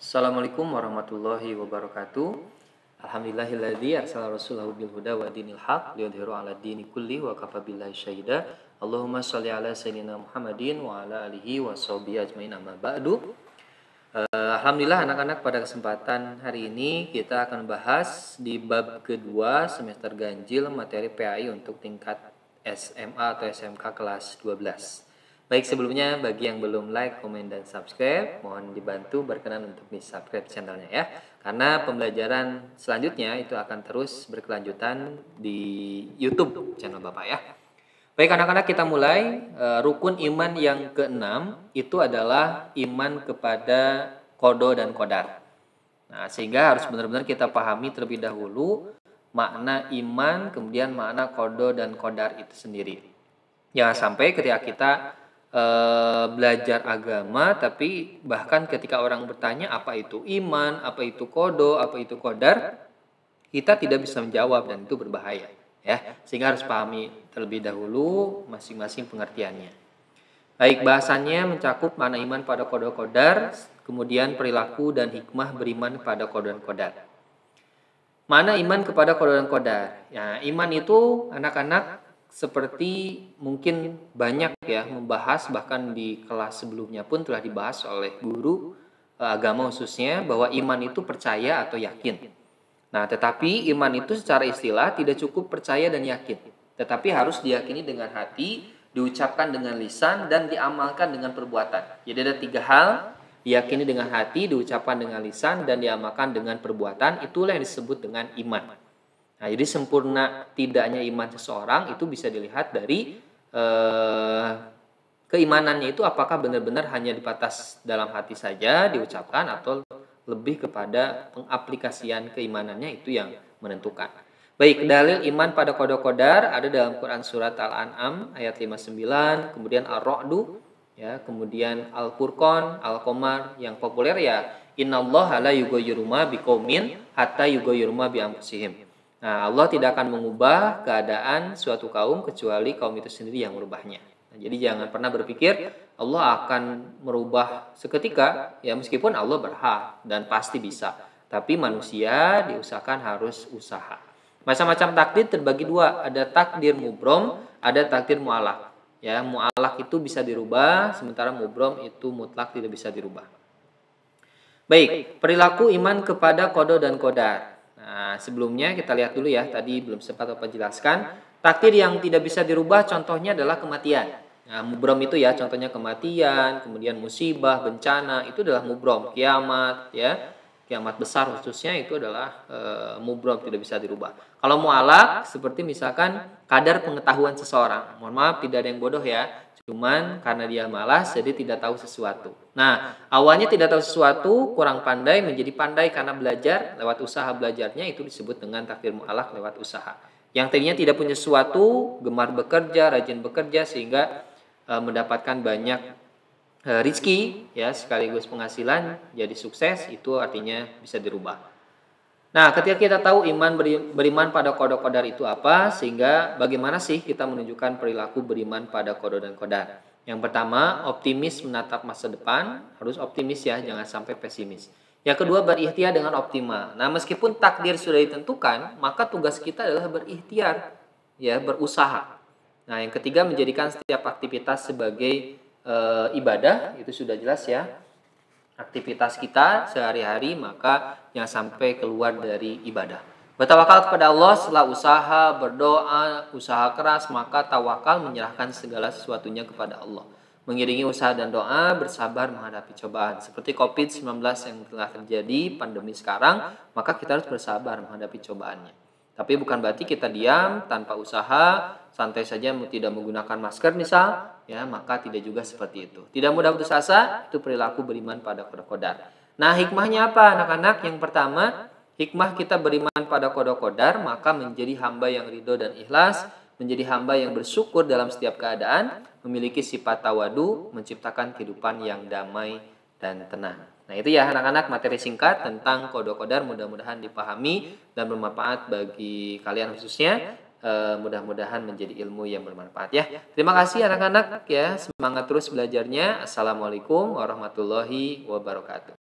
Assalamualaikum warahmatullahi wabarakatuh. Alhamdulillahilladzi arsala rasulahu bil huda wa dinil haq liyudhhiru 'ala dini kulli wa kafa billahi syahida. Allahumma shalli ala sayyidina Muhammadin wa ala alihi wa sahbihi ajmain amma ba'du. Alhamdulillah anak-anak, pada kesempatan hari ini kita akan bahas di bab kedua semester ganjil materi PAI untuk tingkat SMA atau SMK kelas 12. Baik, sebelumnya bagi yang belum like, komen, dan subscribe, mohon dibantu berkenan untuk di-subscribe channelnya ya. Karena pembelajaran selanjutnya itu akan terus berkelanjutan di YouTube channel Bapak ya. Baik anak-anak, kita mulai. Rukun iman yang keenam itu adalah iman kepada qada dan qadar. Nah, sehingga harus benar-benar kita pahami terlebih dahulu makna iman, kemudian makna qada dan qadar itu sendiri. Jangan sampai ketika kita belajar agama, tapi bahkan ketika orang bertanya apa itu iman, apa itu qada, apa itu qadar, kita tidak bisa menjawab dan itu berbahaya ya. Sehingga harus pahami terlebih dahulu masing-masing pengertiannya. Baik, bahasannya mencakup makna iman pada qada qadar, kemudian perilaku dan hikmah beriman pada qada dan qadar. Mana iman kepada qada dan qadar? Ya, iman itu anak-anak seperti mungkin banyak ya membahas, bahkan di kelas sebelumnya pun telah dibahas oleh guru agama khususnya, bahwa iman itu percaya atau yakin. Nah, tetapi iman itu secara istilah tidak cukup percaya dan yakin, tetapi harus diyakini dengan hati, diucapkan dengan lisan, dan diamalkan dengan perbuatan. Jadi ada 3 hal: diyakini dengan hati, diucapkan dengan lisan, dan diamalkan dengan perbuatan. Itulah yang disebut dengan iman. Nah, jadi sempurna tidaknya iman seseorang itu bisa dilihat dari keimanannya itu apakah benar-benar hanya dibatas dalam hati saja diucapkan, atau lebih kepada pengaplikasian keimanannya, itu yang menentukan. Baik, dalil iman pada qada qadar ada dalam Quran surat Al-An'am ayat 59, kemudian Ar-Ra'du ya, kemudian Al-Furqan, Al-Qamar, yang populer ya innallaha la yughayyiru ma biqaumin hatta yughayyiru ma bi anfusihim. Nah, Allah tidak akan mengubah keadaan suatu kaum kecuali kaum itu sendiri yang merubahnya. Nah, jadi jangan pernah berpikir Allah akan merubah seketika, ya meskipun Allah berhak dan pasti bisa. Tapi manusia diusahakan harus usaha. Macam-macam takdir terbagi 2, ada takdir mubrom, ada takdir mu'alaq. Ya, mu'alaq itu bisa dirubah, sementara mubrom itu mutlak tidak bisa dirubah. Baik, perilaku iman kepada qada dan qadar. Nah, sebelumnya kita lihat dulu ya, tadi belum sempat Bapak jelaskan. Takdir yang tidak bisa dirubah contohnya adalah kematian. Nah, mubrom itu ya contohnya kematian, kemudian musibah, bencana, itu adalah mubrom. Kiamat ya, kiamat besar khususnya itu adalah mubrom, tidak bisa dirubah. Kalau mu'alaq seperti misalkan kadar pengetahuan seseorang. Mohon maaf, tidak ada yang bodoh ya. Cuman karena dia malas jadi tidak tahu sesuatu. Nah, awalnya tidak tahu sesuatu, kurang pandai menjadi pandai karena belajar, lewat usaha belajarnya, itu disebut dengan takdir mu'alaq lewat usaha. Yang tadinya tidak punya sesuatu, gemar bekerja, rajin bekerja, sehingga mendapatkan banyak rizki ya, sekaligus penghasilan, jadi sukses, itu artinya bisa dirubah. Nah, ketika kita tahu iman beriman pada qada qadar itu apa, sehingga bagaimana sih kita menunjukkan perilaku beriman pada qada dan qadar? Yang pertama, optimis menatap masa depan, harus optimis ya, jangan sampai pesimis. Yang kedua, berikhtiar dengan optimal. Nah, meskipun takdir sudah ditentukan, maka tugas kita adalah berikhtiar, ya, berusaha. Nah, yang ketiga, menjadikan setiap aktivitas sebagai ibadah, itu sudah jelas ya. Aktivitas kita sehari-hari maka jangan sampai keluar dari ibadah. Bertawakal kepada Allah setelah usaha, berdoa, usaha keras, maka tawakal menyerahkan segala sesuatunya kepada Allah. Mengiringi usaha dan doa, bersabar menghadapi cobaan. Seperti COVID-19 yang telah terjadi, pandemi sekarang, maka kita harus bersabar menghadapi cobaannya. Tapi bukan berarti kita diam tanpa usaha, santai saja tidak menggunakan masker misal, ya, maka tidak juga seperti itu. Tidak mudah putus asa, itu perilaku beriman pada qada qadar. Nah, hikmahnya apa anak-anak? Yang pertama, hikmah kita beriman pada qada qadar, maka menjadi hamba yang ridho dan ikhlas, menjadi hamba yang bersyukur dalam setiap keadaan, memiliki sifat tawadu, menciptakan kehidupan yang damai dan tenang. Nah, itu ya anak-anak materi singkat tentang qada qadar, mudah-mudahan dipahami dan bermanfaat bagi kalian khususnya. Mudah-mudahan menjadi ilmu yang bermanfaat ya. Terima kasih anak-anak ya, semangat terus belajarnya. Assalamualaikum warahmatullahi wabarakatuh.